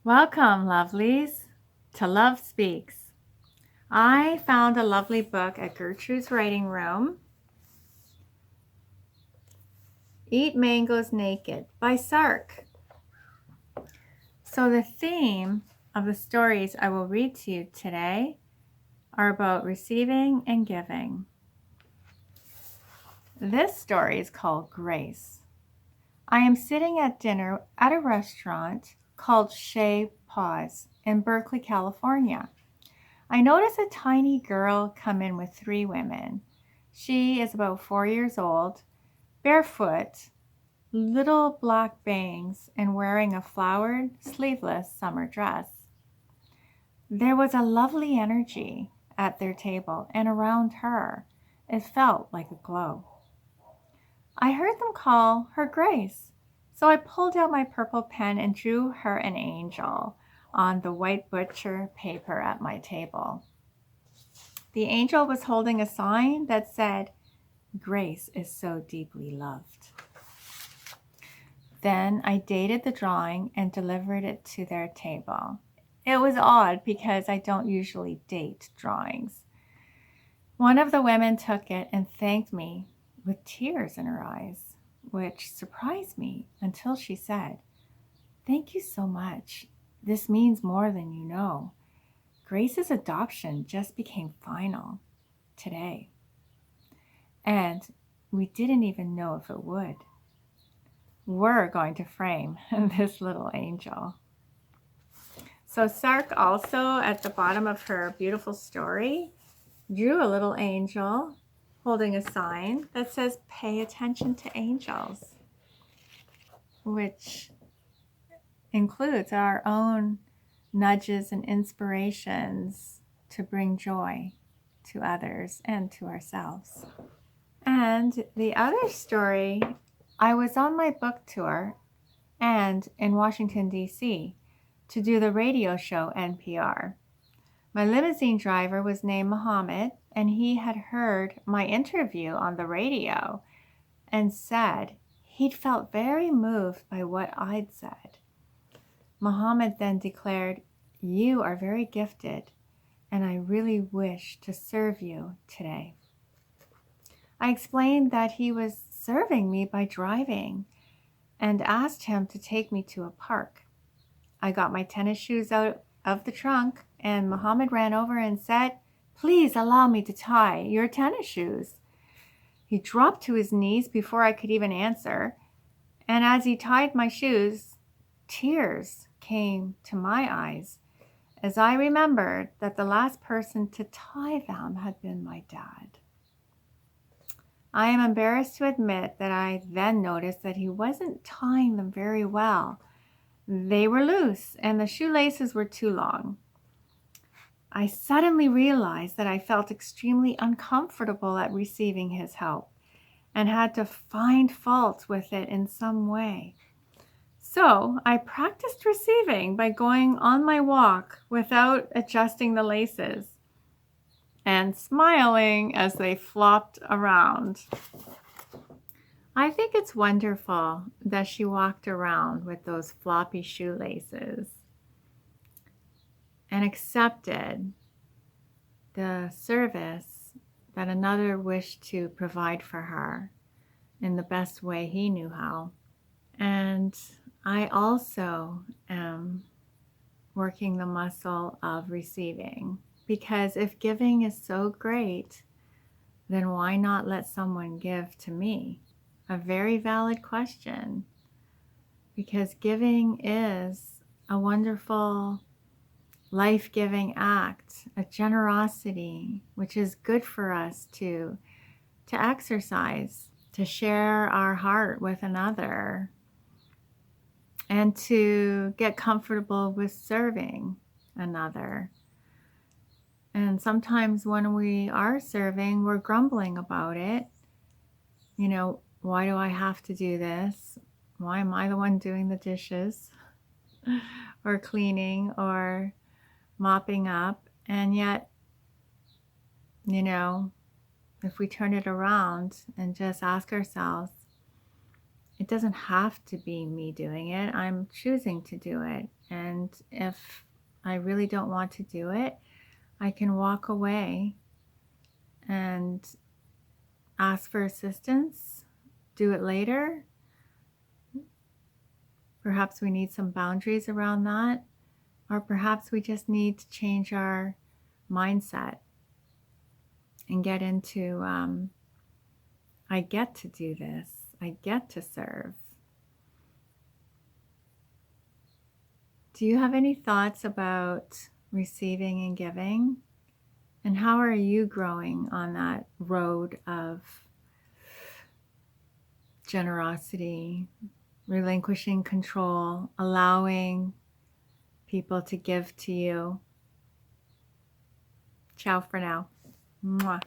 Welcome, lovelies, to Love Speaks. I found a lovely book at Gertrude's writing room, Eat Mangoes Naked by Sark. So the theme of the stories I will read to you today are about receiving and giving. This story is called Grace. I am sitting at dinner at a restaurant called Chez Paws in Berkeley, California. I notice a tiny girl come in with three women. She is about 4 years old, barefoot, little black bangs, and wearing a flowered, sleeveless summer dress. There was a lovely energy at their table and around her. It felt like a glow. I heard them call her Grace, so I pulled out my purple pen and drew her an angel on the white butcher paper at my table. The angel was holding a sign that said, "Grace is so deeply loved." Then I dated the drawing and delivered it to their table. It was odd because I don't usually date drawings. One of the women took it and thanked me with tears in her eyes, which surprised me until she said, "Thank you so much. This means more than you know. Grace's adoption just became final today. And we didn't even know if it would. We're going to frame this little angel." So Sark also, at the bottom of her beautiful story, drew a little angel holding a sign that says, "Pay attention to angels," which includes our own nudges and inspirations to bring joy to others and to ourselves. And the other story, I was on my book tour and in Washington, D.C. to do the radio show NPR. My limousine driver was named Mohammed, and he had heard my interview on the radio and said he'd felt very moved by what I'd said. Mohammed then declared, "You are very gifted, and I really wish to serve you today." I explained that he was serving me by driving and asked him to take me to a park. I got my tennis shoes out of the trunk, and Mohammed ran over and said, "Please allow me to tie your tennis shoes." He dropped to his knees before I could even answer, and as he tied my shoes, tears came to my eyes as I remembered that the last person to tie them had been my dad. I am embarrassed to admit that I then noticed that he wasn't tying them very well. They were loose and the shoelaces were too long. I suddenly realized that I felt extremely uncomfortable at receiving his help and had to find fault with it in some way. So I practiced receiving by going on my walk without adjusting the laces and smiling as they flopped around. I think it's wonderful that she walked around with those floppy shoelaces and accepted the service that another wished to provide for her in the best way he knew how. And I also am working the muscle of receiving, because if giving is so great, then why not let someone give to me? A very valid question, because giving is a wonderful, life-giving act, a generosity, which is good for us to exercise, to share our heart with another, and to get comfortable with serving another. And sometimes when we are serving, we're grumbling about it. You know, why do I have to do this? Why am I the one doing the dishes or cleaning or mopping up? And yet, you know, if we turn it around and just ask ourselves, it doesn't have to be me doing it. I'm choosing to do it. And if I really don't want to do it, I can walk away and ask for assistance, do it later. Perhaps we need some boundaries around that, or perhaps we just need to change our mindset and get into, I get to do this, I get to serve. Do you have any thoughts about receiving and giving? And how are you growing on that road of generosity, relinquishing control, allowing people to give to you? Ciao for now. Mwah.